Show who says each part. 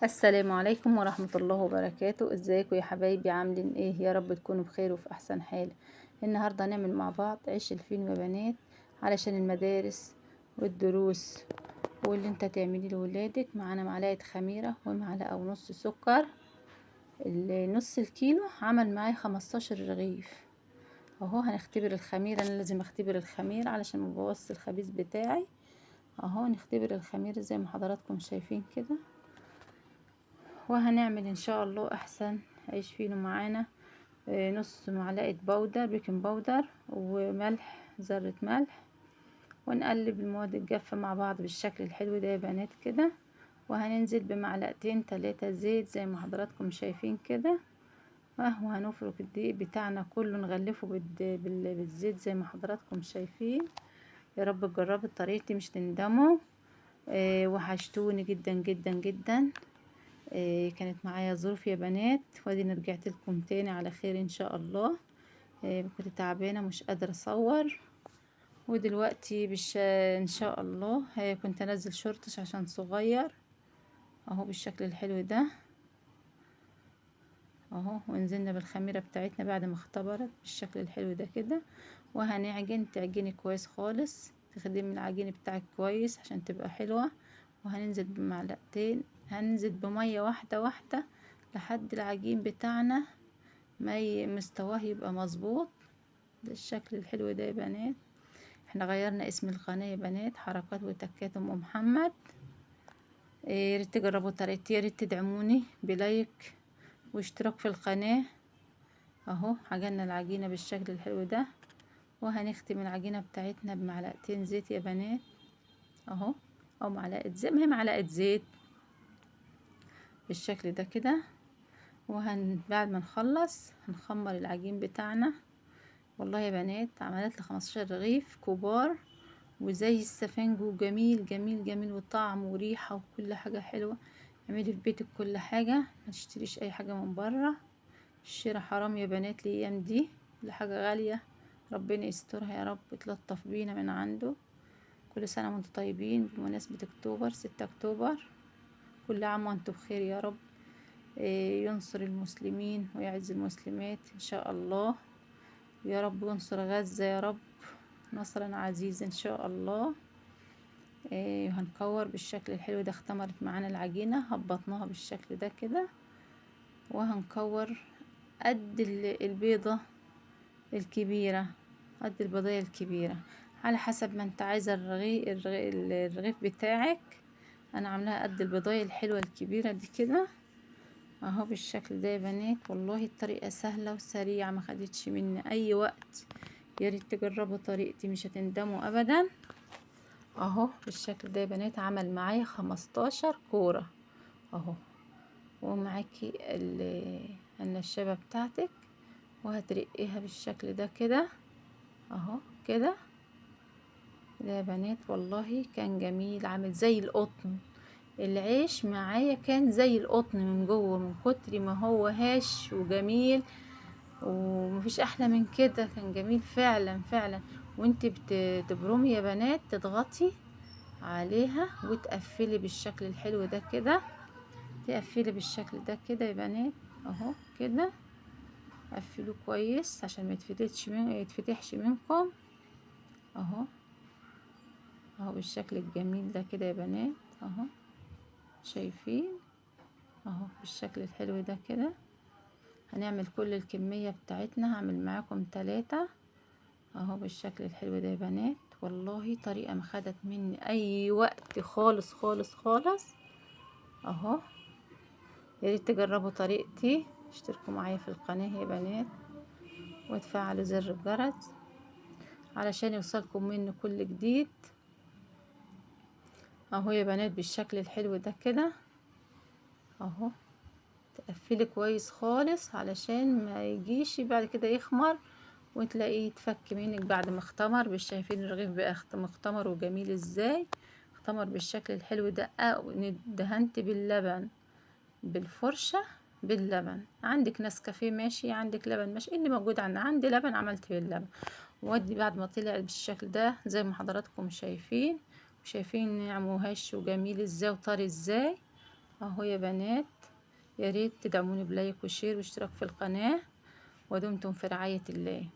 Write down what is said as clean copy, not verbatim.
Speaker 1: السلام عليكم ورحمة الله وبركاته. ازيكم يا حبايبي؟ عاملين ايه؟ يا رب تكونوا بخير وفي احسن حال. النهاردة هنعمل مع بعض عيش الفين يا بنات، علشان المدارس والدروس واللي انت تعمليه لولادك. معانا معلقة خميرة ومعلقة ونص سكر. نص الكيلو عمل معايا 15 رغيف. اهو هنختبر الخميرة، انا لازم اختبر الخميرة علشان مبوظش الخبيز بتاعي. اهو نختبر الخميرة زي ما حضراتكم شايفين كده، وهنعمل ان شاء الله احسن عيش فينو. معانا نص معلقة بودر بيكنج باودر وملح، ذرة ملح، ونقلب المواد الجافة مع بعض بالشكل الحلو ده يا بنات كده. وهننزل بمعلقتين 3 زيت زي ما حضراتكم شايفين كده. اهو هنفرك الدقيق بتاعنا كله، نغلفه بالزيت زي ما حضراتكم شايفين. يا رب تجربوا طريقتي مش تندموا. وحشتوني جدا جدا جدا. كانت معايا ظروف يا بنات، واديني رجعت لكم تاني على خير ان شاء الله. كنت تعبانه مش قادره اصور، ودلوقتي ان شاء الله كنت انزل شورتش عشان صغير. اهو بالشكل الحلو ده اهو. ونزلنا بالخميره بتاعتنا بعد ما اختبرت بالشكل الحلو ده كده. وهنعجن، تعجني كويس خالص، تخدمي العجين بتاعك كويس عشان تبقى حلوه. وهننزل بمعلقتين، هننزل بميه واحده واحده لحد العجين بتاعنا ما مستواه يبقى مظبوط. ده الشكل الحلو ده يا بنات. احنا غيرنا اسم القناه يا بنات، حركات وتكات ام محمد. يا ريت تجربوا طريقتي، يا ريت تدعموني بلايك واشتراك في القناه. اهو عجلنا العجينه بالشكل الحلو ده، وهنختم العجينه بتاعتنا بمعلقتين زيت يا بنات اهو، او معلقه زيت، ما هي معلقه زيت بالشكل ده كده. بعد ما نخلص هنخمر العجين بتاعنا. والله يا بنات عملت لي 15 رغيف كبار وزي السفنج، وجميل جميل جميل، وطعم وريحه وكل حاجه حلوه. اعملي في بيتك كل حاجه، ما تشتريش اي حاجه من بره. الشراء حرام يا بنات الايام دي، كل حاجه غاليه. ربنا يسترها يا رب، يتلطف بينا من عنده. كل سنه وانتم طيبين بمناسبه اكتوبر، 6 اكتوبر. كل عام وانتم بخير يا رب. ينصر المسلمين ويعز المسلمات ان شاء الله. يا رب ينصر غزة يا رب نصرا عزيزا ان شاء الله. هنكور بالشكل الحلو ده. اختمرت معانا العجينة، هبطناها بالشكل ده كده. وهنكور قد البيضة الكبيرة، قد البيضية الكبيرة على حسب ما انت عايزة الرغيف بتاعك. انا عاملاها قد البيضاية الحلوة الكبيرة دي كده اهو بالشكل ده يا بنات. والله الطريقة سهلة وسريعة، ما خدتش مني اي وقت. يا ريت تجربوا طريقتي مش هتندموا ابدا. اهو بالشكل ده يا بنات عمل معايا 15 كورة اهو. ومعاكي النشابة بتاعتك، وهترقيها بالشكل ده كده اهو كده. ده يا بنات والله كان جميل، عامل زي القطن. العيش معايا كان زي القطن من جوه، من كتر ما هو هاش وجميل، ومفيش احلى من كده. كان جميل فعلا فعلا. وانت بتبرمي يا بنات تضغطي عليها وتقفلي بالشكل الحلو ده كده. تقفلي بالشكل ده كده يا بنات اهو كده. قفلوا كويس عشان ما يتفتحش منكم اهو. اهو بالشكل الجميل ده كده يا بنات اهو، شايفين اهو بالشكل الحلو ده كده. هنعمل كل الكمية بتاعتنا، هعمل معاكم 3 اهو بالشكل الحلو ده يا بنات. والله طريقة ما خدت مني اي وقت خالص خالص خالص اهو. يا ريت تجربوا طريقتي، اشتركوا معايا في القناة يا بنات، وتفعلوا زر الجرس علشان يوصلكم منه كل جديد اهو يا بنات بالشكل الحلو ده كده اهو. تقفلي كويس خالص علشان ما يجيش بعد كده يخمر وتلاقيه يتفك منك بعد ما اختمر. مش شايفين الرغيف بقى مختمر وجميل ازاي؟ اختمر بالشكل الحلو ده. دهنت باللبن، بالفرشة باللبن. عندك نسكافيه ماشي، عندك لبن ماشي، اللي موجود عندي لبن عملت باللبن. ودي بعد ما طلع بالشكل ده زي ما حضراتكم شايفين، وشايفين ناعم وهش وجميل ازاي وطري ازاي اهو يا بنات، يا ريت تدعموني بلايك وشير واشتراك في القناة، ودمتم في رعاية الله.